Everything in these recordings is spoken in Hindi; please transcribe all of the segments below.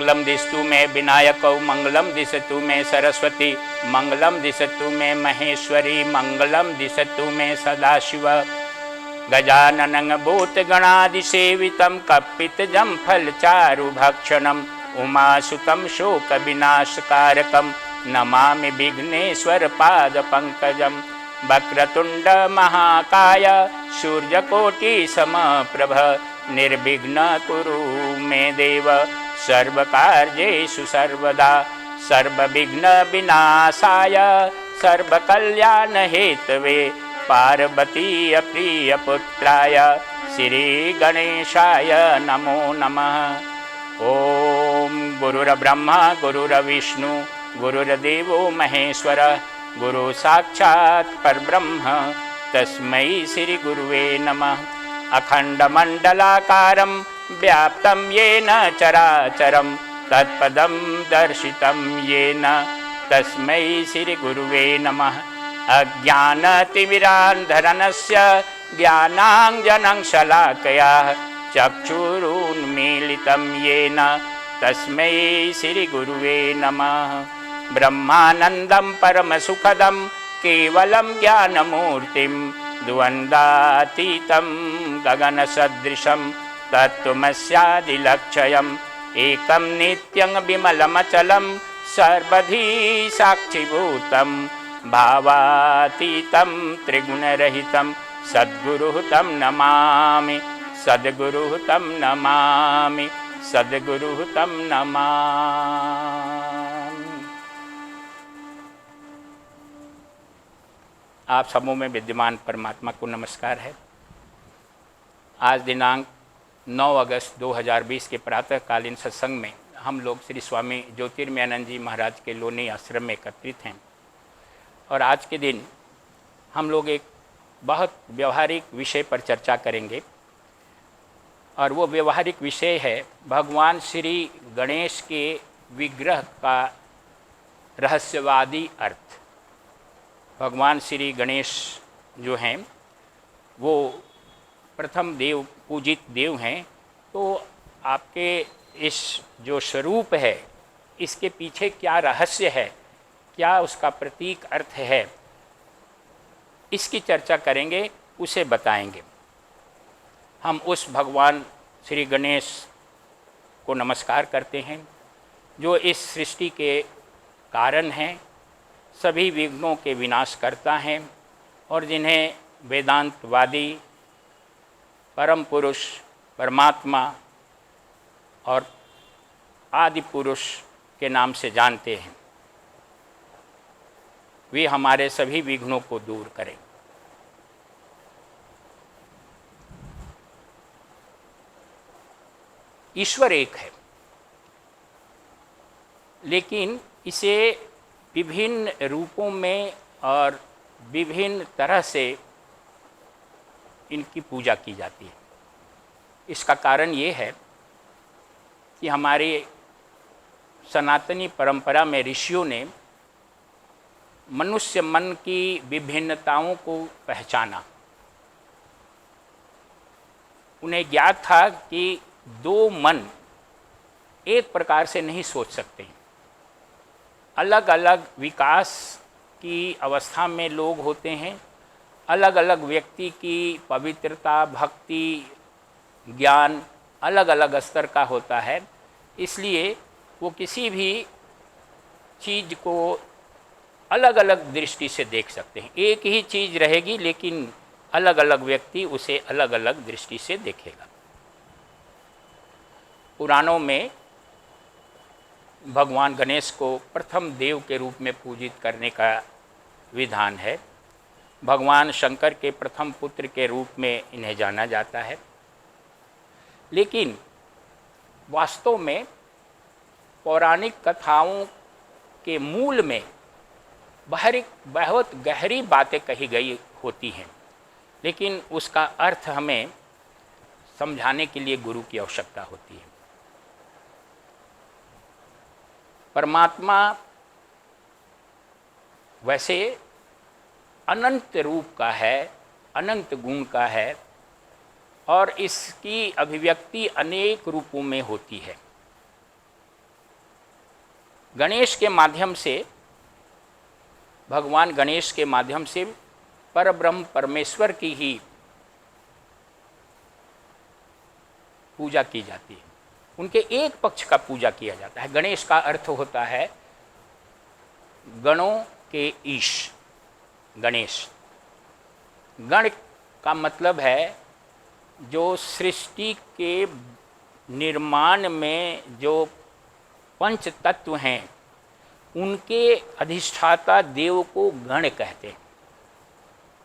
मंगलम दिस्तु मे विनायकौ मंगलम दिशतु मे सरस्वती मंगलम दिशतु मे महेश्वरी मंगलम दिशतु मे सदाशिव। गजाननं भूतगणादिसेवितं कपितजं फलचारुभक्षणम् उमासुतं शोकविनाशकारकं नमामि विघ्नेश्वरपादपङ्कजं। वक्रतुण्ड महाकाय सूर्यकोटिसमप्रभ निर्विघ्न कुरु मे देव सर्वकार्येषु सर्वदा। सर्वविघ्न विनाशाय सर्वकल्याणहेतवे पार्वती प्रियपुत्राय श्रीगणेशाय नमो नमः। ओम गुरुर्ब्रह्मा गुरुर्विष्णु गुरुर्देवो महेश्वर गुरु साक्षात् परब्रह्म तस्मै श्री गुरुवे नमः। अखंडमंडलाकारं व्याप्तं येन चराचरं तत्पदं दर्शितं येन तस्मै श्री गुरुवे नमः। अज्ञानतिमिरान्धरस्य ज्ञानाञ्जनं शलाकया चक्षुरुन्मीलितं येन तस्मै श्रीगुरुवे नमः। ब्रह्मानन्दं परमसुखदं केवलं ज्ञानमूर्तिं द्वन्द्वातीतं गगनसदृशं तत्त्वमस्यादिलक्ष्यम् एकं नित्यं विमलमचलं सर्वधी साक्षिभूतं भावातीतं त्रिगुणरहितं सद्गुरुः तं नमामि सद्गुरुः तं नमामि सद्गुरुः तं नमामि। आप समूह में विद्यमान परमात्मा को नमस्कार है। आज दिनांक 9 अगस्त 2020 के प्रातःकालीन सत्संग में हम लोग श्री स्वामी ज्योतिर्मयानंद जी महाराज के लोनी आश्रम में एकत्रित हैं और आज के दिन हम लोग एक बहुत व्यवहारिक विषय पर चर्चा करेंगे और वो व्यवहारिक विषय है भगवान श्री गणेश के विग्रह का रहस्यवादी अर्थ। भगवान श्री गणेश जो हैं वो प्रथम देव पूजित देव हैं, तो आपके इस जो स्वरूप है इसके पीछे क्या रहस्य है, क्या उसका प्रतीक अर्थ है, इसकी चर्चा करेंगे, उसे बताएंगे। हम उस भगवान श्री गणेश को नमस्कार करते हैं जो इस सृष्टि के कारण हैं, सभी विघ्नों के विनाश करता हैं और जिन्हें वेदांतवादी परम पुरुष परमात्मा और आदि पुरुष के नाम से जानते हैं। वे हमारे सभी विघ्नों को दूर करें। ईश्वर एक है, लेकिन इसे विभिन्न रूपों में और विभिन्न तरह से इनकी पूजा की जाती है। इसका कारण ये है कि हमारे सनातनी परंपरा में ऋषियों ने मनुष्य मन की विभिन्नताओं को पहचाना। उन्हें ज्ञात था कि दो मन एक प्रकार से नहीं सोच सकते। अलग अलग विकास की अवस्था में लोग होते हैं, अलग अलग व्यक्ति की पवित्रता भक्ति ज्ञान अलग अलग स्तर का होता है। इसलिए वो किसी भी चीज़ को अलग अलग दृष्टि से देख सकते हैं। एक ही चीज़ रहेगी लेकिन अलग अलग व्यक्ति उसे अलग अलग दृष्टि से देखेगा। पुराणों में भगवान गणेश को प्रथम देव के रूप में पूजित करने का विधान है। भगवान शंकर के प्रथम पुत्र के रूप में इन्हें जाना जाता है, लेकिन वास्तव में पौराणिक कथाओं के मूल में बहुत गहरी बातें कही गई होती हैं, लेकिन उसका अर्थ हमें समझाने के लिए गुरु की आवश्यकता होती है। परमात्मा वैसे अनंत रूप का है, अनंत गुण का है और इसकी अभिव्यक्ति अनेक रूपों में होती है। गणेश के माध्यम से, भगवान गणेश के माध्यम से परब्रह्म परमेश्वर की ही पूजा की जाती है। उनके एक पक्ष का पूजा किया जाता है। गणेश का अर्थ होता है गणों के ईश। गणेश, गण का मतलब है जो सृष्टि के निर्माण में जो पंच तत्व हैं उनके अधिष्ठाता देव को गण कहते हैं।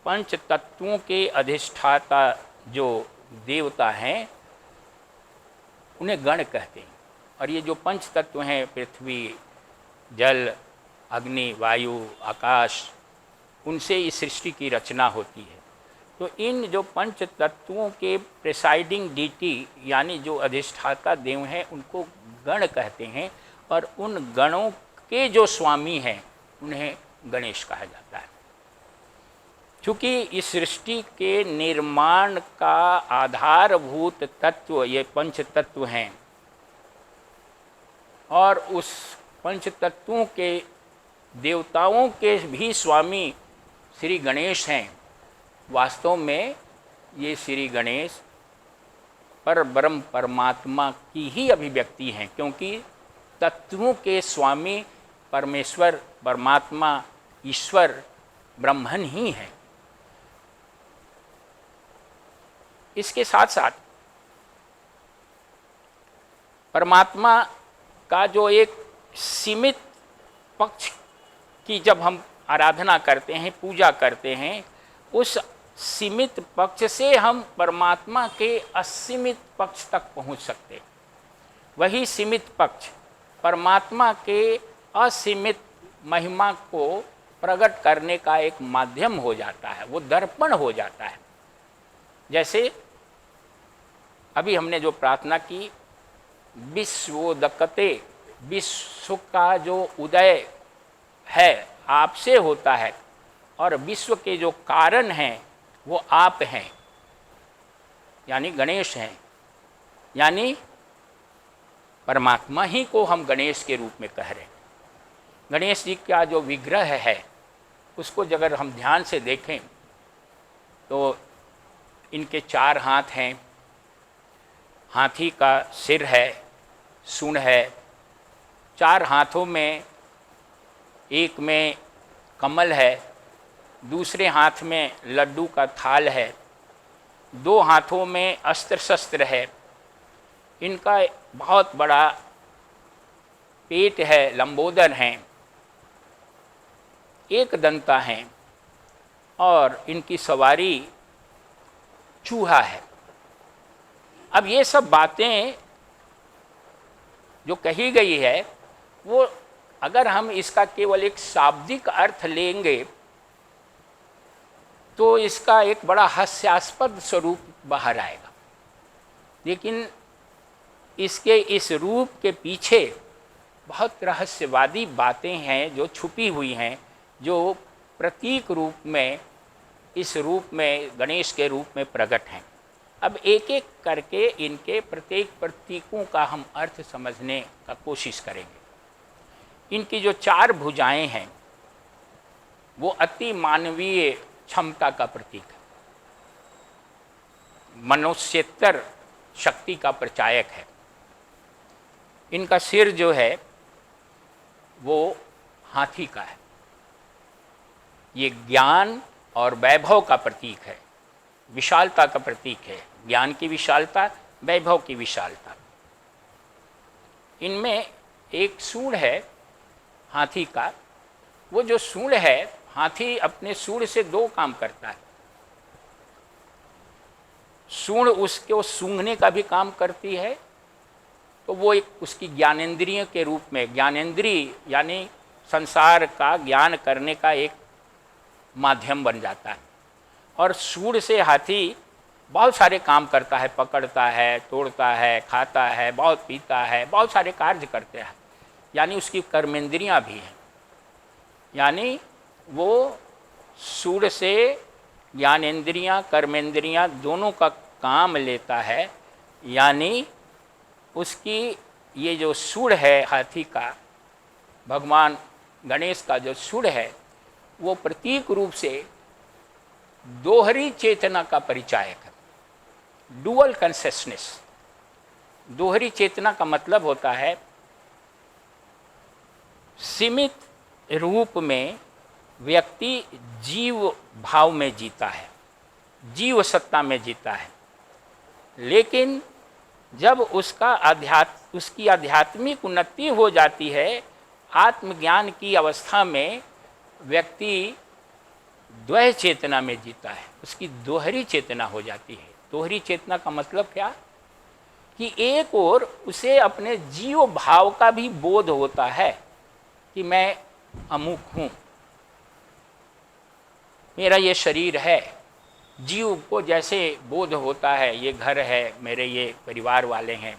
पंच तत्वों के अधिष्ठाता जो देवता हैं उन्हें गण कहते हैं। और ये जो पंच तत्व हैं, पृथ्वी, जल, अग्नि, वायु, आकाश, उनसे इस सृष्टि की रचना होती है। तो इन जो पंच तत्वों के प्रिसाइडिंग डीटी यानी जो अधिष्ठाता देव हैं उनको गण कहते हैं। और उन गणों के जो स्वामी हैं उन्हें गणेश कहा जाता है। चूँकि इस सृष्टि के निर्माण का आधारभूत तत्व ये पंच तत्व हैं और उस पंच तत्वों के देवताओं के भी स्वामी श्री गणेश हैं, वास्तव में ये श्री गणेश परब्रह्म परमात्मा की ही अभिव्यक्ति हैं, क्योंकि तत्वों के स्वामी परमेश्वर, परमात्मा, ईश्वर, ब्रह्मन ही हैं। इसके साथ साथ परमात्मा का जो एक सीमित पक्ष की जब हम आराधना करते हैं, पूजा करते हैं, उस सीमित पक्ष से हम परमात्मा के असीमित पक्ष तक पहुंच सकते हैं। वही सीमित पक्ष परमात्मा के असीमित महिमा को प्रकट करने का एक माध्यम हो जाता है, वो दर्पण हो जाता है। जैसे अभी हमने जो प्रार्थना की, विश्वोदकते, विश्व का जो उदय है आपसे होता है और विश्व के जो कारण हैं वो आप हैं, यानी गणेश हैं, यानी परमात्मा ही को हम गणेश के रूप में कह रहे हैं। गणेश जी का जो विग्रह है उसको अगर हम ध्यान से देखें तो इनके 4 हाथ हैं, हाथी का सिर है, सूंड है, 4 हाथों में एक में कमल है, दूसरे हाथ में लड्डू का थाल है, 2 हाथों में अस्त्र शस्त्र है, इनका बहुत बड़ा पेट है, लंबोदर हैं, एक दंता हैं और इनकी सवारी चूहा है। अब ये सब बातें जो कही गई है वो अगर हम इसका केवल एक शाब्दिक अर्थ लेंगे तो इसका एक बड़ा हास्यास्पद स्वरूप बाहर आएगा, लेकिन इसके इस रूप के पीछे बहुत रहस्यवादी बातें हैं जो छुपी हुई हैं, जो प्रतीक रूप में इस रूप में गणेश के रूप में प्रकट हैं। अब एक एक करके इनके प्रत्येक प्रतीकों का हम अर्थ समझने का कोशिश करेंगे। इनकी जो 4 भुजाएं हैं वो अति मानवीय क्षमता का प्रतीक है, मनुष्यतर शक्ति का प्रचायक है। इनका सिर जो है वो हाथी का है, ये ज्ञान और वैभव का प्रतीक है, विशालता का प्रतीक है, ज्ञान की विशालता, वैभव की विशालता। इनमें एक सूंड है हाथी का, वो जो सूंड है, हाथी अपने सूंड से 2 काम करता है। सूंड उसको सूंघने का भी काम करती है, तो वो एक उसकी ज्ञानेंद्रिय के रूप में, ज्ञानेंद्रिय यानी संसार का ज्ञान करने का एक माध्यम बन जाता है। और सूंड से हाथी बहुत सारे काम करता है, पकड़ता है, तोड़ता है, खाता है, बहुत पीता है, बहुत सारे कार्य करते हैं, यानी उसकी कर्मेंद्रियां भी हैं। यानी वो सूंड से ज्ञानेंद्रियां, कर्मेंद्रियां दोनों का काम लेता है। यानी उसकी ये जो सूंड है हाथी का, भगवान गणेश का जो सुर है वो प्रतीक रूप से दोहरी चेतना का परिचायक है, डुअल कॉन्शियसनेस। दोहरी चेतना का मतलब होता है सीमित रूप में व्यक्ति जीव भाव में जीता है, जीव सत्ता में जीता है, लेकिन जब उसकी आध्यात्मिक उन्नति हो जाती है, आत्मज्ञान की अवस्था में व्यक्ति द्वय चेतना में जीता है, उसकी दोहरी चेतना हो जाती है। दोहरी चेतना का मतलब क्या कि एक ओर उसे अपने जीव भाव का भी बोध होता है कि मैं अमुक हूँ, मेरा ये शरीर है। जीव को जैसे बोध होता है ये घर है, मेरे ये परिवार वाले हैं,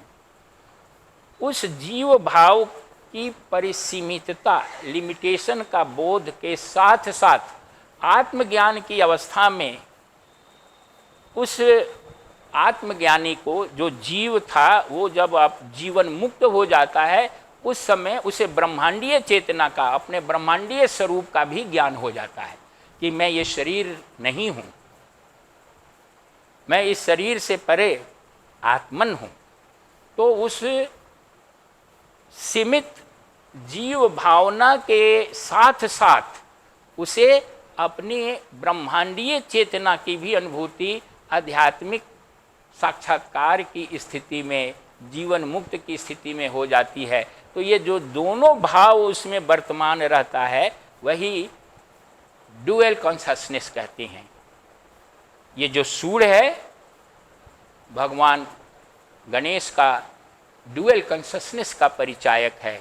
उस जीव भाव की परिसीमितता, लिमिटेशन का बोध के साथ साथ आत्मज्ञान की अवस्था में उस आत्मज्ञानी को, जो जीव था, वो जब आप जीवन मुक्त हो जाता है, उस समय उसे ब्रह्मांडीय चेतना का, अपने ब्रह्मांडीय स्वरूप का भी ज्ञान हो जाता है कि मैं ये शरीर नहीं हूँ, मैं इस शरीर से परे आत्मन हूँ। तो उस सीमित जीव भावना के साथ साथ उसे अपनी ब्रह्मांडीय चेतना की भी अनुभूति, आध्यात्मिक साक्षात्कार की स्थिति में, जीवन मुक्त की स्थिति में हो जाती है। तो ये जो दोनों भाव उसमें वर्तमान रहता है वही डुअल कॉन्शसनेस कहते हैं। ये जो सूर्य है भगवान गणेश का डुअल कॉन्शसनेस का परिचायक है।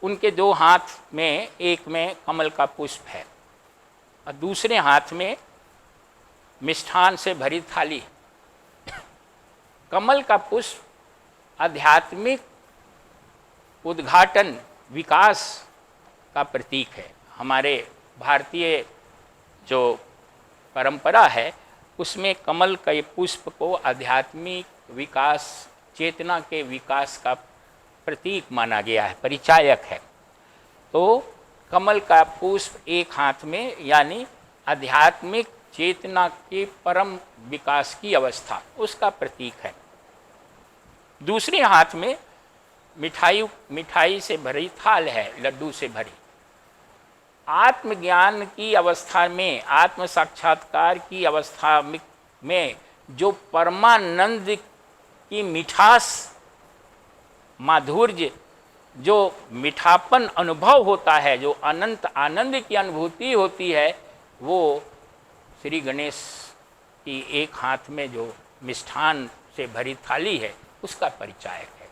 उनके दो हाथ में, एक में कमल का पुष्प है और दूसरे हाथ में मिष्ठान से भरी थाली। कमल का पुष्प आध्यात्मिक उद्घाटन, विकास का प्रतीक है। हमारे भारतीय जो परंपरा है उसमें कमल के पुष्प को आध्यात्मिक विकास, चेतना के विकास का प्रतीक माना गया है, परिचायक है। तो कमल का पुष्प एक हाथ में, यानी आध्यात्मिक चेतना के परम विकास की अवस्था, उसका प्रतीक है। दूसरे हाथ में मिठाई से भरी थाल है, लड्डू से भरी। आत्मज्ञान की अवस्था में, आत्म साक्षात्कार की अवस्था में जो परमानंद की मिठास, माधुर्य, जो मीठापन अनुभव होता है, जो अनंत आनंद की अनुभूति होती है, वो श्री गणेश की एक हाथ में जो मिष्ठान से भरी थाली है उसका परिचायक है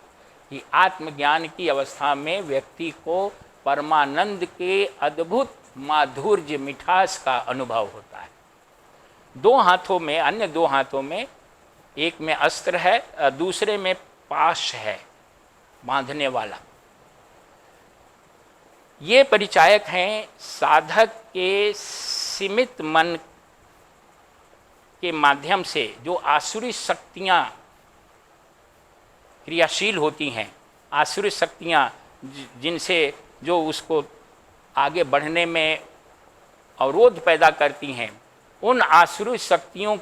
कि आत्मज्ञान की अवस्था में व्यक्ति को परमानंद के अद्भुत माधुर्य, मिठास का अनुभव होता है। दो हाथों में, अन्य दो हाथों में, एक में अस्त्र है, दूसरे में पाश है बांधने वाला। ये परिचायक हैं साधक के सीमित मन के माध्यम से जो आसुरी शक्तियाँ क्रियाशील होती हैं, आसुरी शक्तियाँ जिनसे जो उसको आगे बढ़ने में अवरोध पैदा करती हैं, उन आसुरी शक्तियों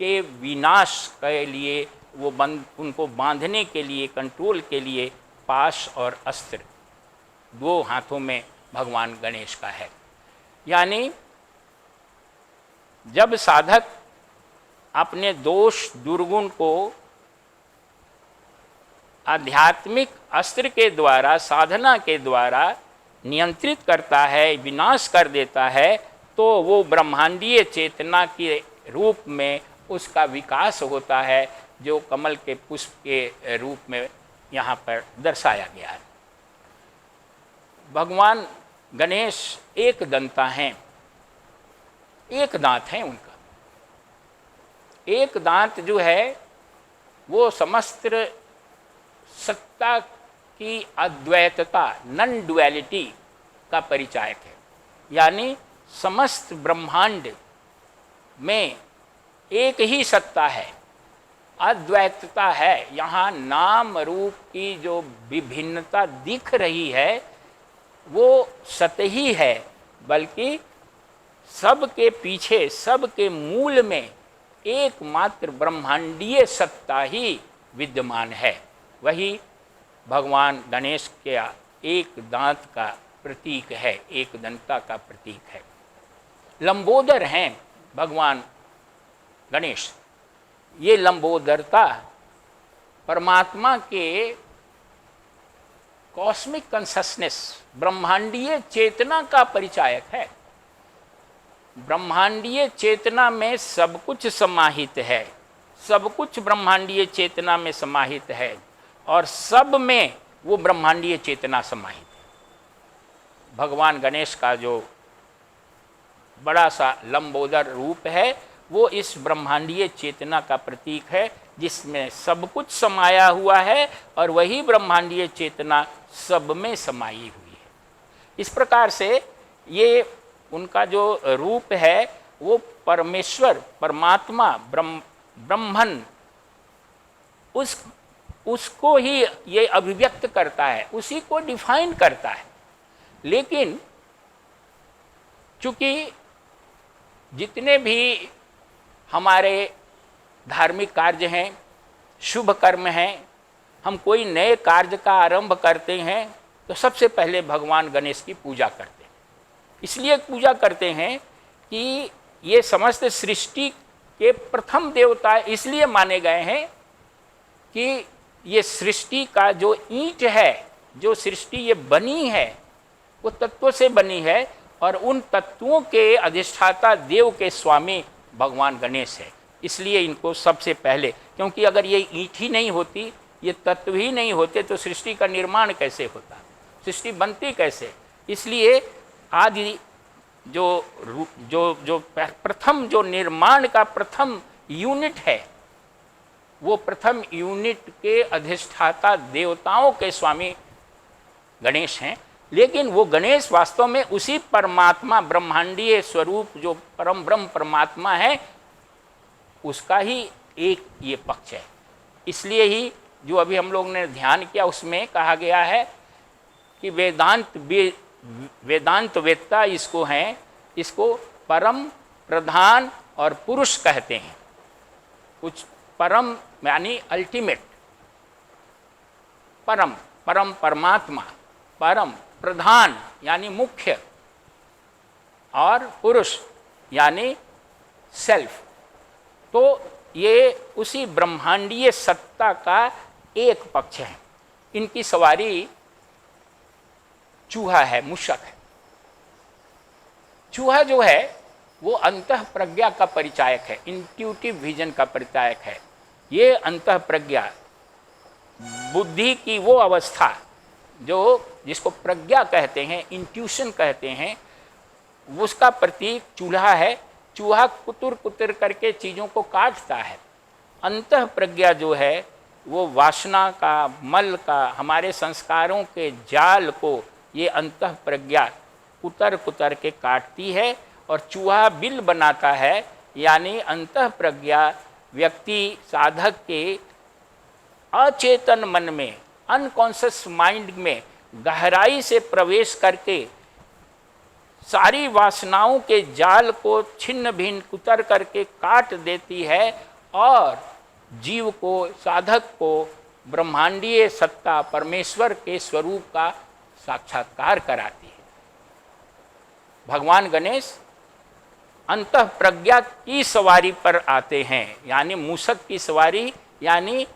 के विनाश के लिए उनको बांधने के लिए, कंट्रोल के लिए पाश और अस्त्र दो हाथों में भगवान गणेश का है। यानी जब साधक अपने दोष दुर्गुण को आध्यात्मिक अस्त्र के द्वारा, साधना के द्वारा नियंत्रित करता है, विनाश कर देता है, तो वो ब्रह्मांडीय चेतना के रूप में उसका विकास होता है, जो कमल के पुष्प के रूप में यहाँ पर दर्शाया गया है। भगवान गणेश एक दंता हैं, एक दांत है उनका। एक दांत जो है वो समस्त सत्ता की अद्वैतता, नॉन डुअलिटी का परिचायक है। यानी समस्त ब्रह्मांड में एक ही सत्ता है अद्वैतता है, यहाँ नाम रूप की जो विभिन्नता दिख रही है वो सतही है, बल्कि सबके पीछे, सबके मूल में एकमात्र ब्रह्मांडीय सत्ता ही विद्यमान है। वही भगवान गणेश के एक दांत का प्रतीक है, एक दंता का प्रतीक है। लंबोदर हैं भगवान गणेश। ये लंबोदरता परमात्मा के कॉस्मिक कॉन्शसनेस, ब्रह्मांडीय चेतना का परिचायक है। ब्रह्मांडीय चेतना में सब कुछ समाहित है, सब कुछ ब्रह्मांडीय चेतना में समाहित है और सब में वो ब्रह्मांडीय चेतना समाहित है। भगवान गणेश का जो बड़ा सा लंबोदर रूप है वो इस ब्रह्मांडीय चेतना का प्रतीक है, जिसमें सब कुछ समाया हुआ है और वही ब्रह्मांडीय चेतना सब में समाई हुई है। इस प्रकार से ये उनका जो रूप है वो परमेश्वर, परमात्मा, ब्रह्मन, उसको ही ये अभिव्यक्त करता है, उसी को डिफाइन करता है। लेकिन चूंकि जितने भी हमारे धार्मिक कार्य हैं, शुभ कर्म हैं, हम कोई नए कार्य का आरंभ करते हैं तो सबसे पहले भगवान गणेश की पूजा करते हैं। इसलिए पूजा करते हैं कि ये समस्त सृष्टि के प्रथम देवता इसलिए माने गए हैं कि ये सृष्टि का जो ईंट है, जो सृष्टि ये बनी है वो तत्वों से बनी है और उन तत्वों के अधिष्ठाता देव के स्वामी भगवान गणेश है। इसलिए इनको सबसे पहले, क्योंकि अगर ये ईंट ही नहीं होती, ये तत्व ही नहीं होते तो सृष्टि का निर्माण कैसे होता, सृष्टि बनती कैसे। इसलिए आदि जो प्रथम जो निर्माण का प्रथम यूनिट है वो प्रथम यूनिट के अधिष्ठाता देवताओं के स्वामी गणेश हैं। लेकिन वो गणेश वास्तव में उसी परमात्मा, ब्रह्मांडीय स्वरूप जो परम ब्रह्म परमात्मा है, उसका ही एक ये पक्ष है। इसलिए ही जो अभी हम लोग ने ध्यान किया उसमें कहा गया है कि वेदांत वेत्ता इसको हैं, इसको परम, प्रधान और पुरुष कहते हैं। कुछ परम यानी अल्टीमेट, परम परमात्मा, परम प्रधान यानी मुख्य, और पुरुष यानी सेल्फ। तो ये उसी ब्रह्मांडीय सत्ता का एक पक्ष है। इनकी सवारी चूहा है, मूषक है। चूहा जो है वो अंतः प्रज्ञा का परिचायक है, इंट्यूटिव विजन का परिचायक है। ये अंतः प्रज्ञा, बुद्धि की वो अवस्था जिसको प्रज्ञा कहते हैं, इंट्यूशन कहते हैं, उसका प्रतीक चूल्हा है। चूहा कुतर कुतर करके चीज़ों को काटता है। अंतः प्रज्ञा जो है वो वासना का, मल का, हमारे संस्कारों के जाल को ये अंतः प्रज्ञा कुतर कुतर के काटती है और चूहा बिल बनाता है। यानी अंतः प्रज्ञा व्यक्ति, साधक के अचेतन मन में, अनकॉन्शियस माइंड में गहराई से प्रवेश करके सारी वासनाओं के जाल को छिन्न भिन्न कुतर करके काट देती है और जीव को, साधक को ब्रह्मांडीय सत्ता परमेश्वर के स्वरूप का साक्षात्कार कराती है। भगवान गणेश अंतः प्रज्ञा की सवारी पर आते हैं, यानी मूषक की सवारी, यानी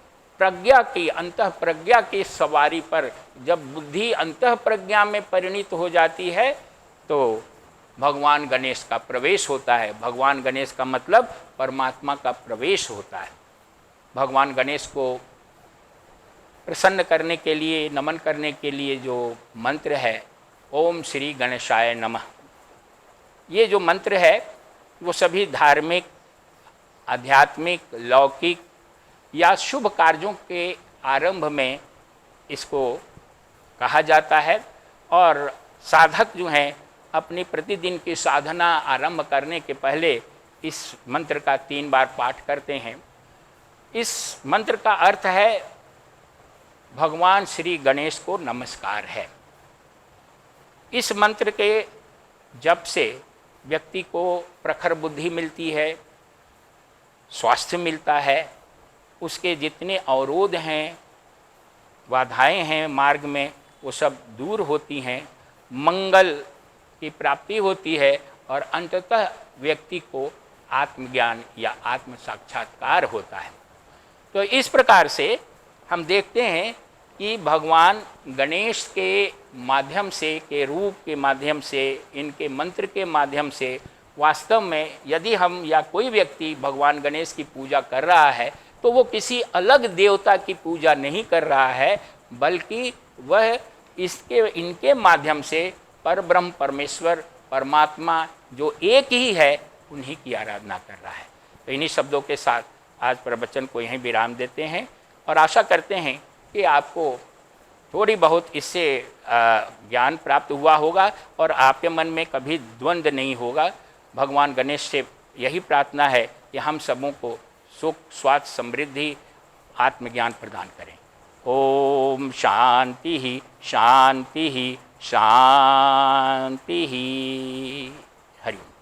प्रज्ञा की, अंतः प्रज्ञा की सवारी पर जब बुद्धि अंतः प्रज्ञा में परिणित हो जाती है तो भगवान गणेश का प्रवेश होता है। भगवान गणेश का मतलब परमात्मा का प्रवेश होता है। भगवान गणेश को प्रसन्न करने के लिए, नमन करने के लिए जो मंत्र है, ओम श्री गणेशाय नमः, ये जो मंत्र है वो सभी धार्मिक, आध्यात्मिक, लौकिक या शुभ कार्यों के आरंभ में इसको कहा जाता है। और साधक जो हैं अपनी प्रतिदिन की साधना आरंभ करने के पहले इस मंत्र का 3 बार पाठ करते हैं। इस मंत्र का अर्थ है भगवान श्री गणेश को नमस्कार है। इस मंत्र के जप से व्यक्ति को प्रखर बुद्धि मिलती है, स्वास्थ्य मिलता है, उसके जितने अवरोध हैं, बाधाएं हैं मार्ग में, वो सब दूर होती हैं, मंगल की प्राप्ति होती है और अंततः व्यक्ति को आत्मज्ञान या आत्म साक्षात्कार होता है। तो इस प्रकार से हम देखते हैं कि भगवान गणेश के माध्यम से, के रूप के माध्यम से, इनके मंत्र के माध्यम से वास्तव में यदि हम या कोई व्यक्ति भगवान गणेश की पूजा कर रहा है तो वो किसी अलग देवता की पूजा नहीं कर रहा है, बल्कि वह इनके माध्यम से परब्रह्म परमेश्वर परमात्मा जो एक ही है उन्हीं की आराधना कर रहा है। तो इन्हीं शब्दों के साथ आज प्रवचन को यहीं विराम देते हैं और आशा करते हैं कि आपको थोड़ी बहुत इससे ज्ञान प्राप्त हुआ होगा और आपके मन में कभी द्वंद्व नहीं होगा। भगवान गणेश से यही प्रार्थना है कि हम सबों को सुख स्वास्थ्य समृद्धि आत्मज्ञान प्रदान करें। ओम शांति ही शांति ही शांति ही। हरि ओम।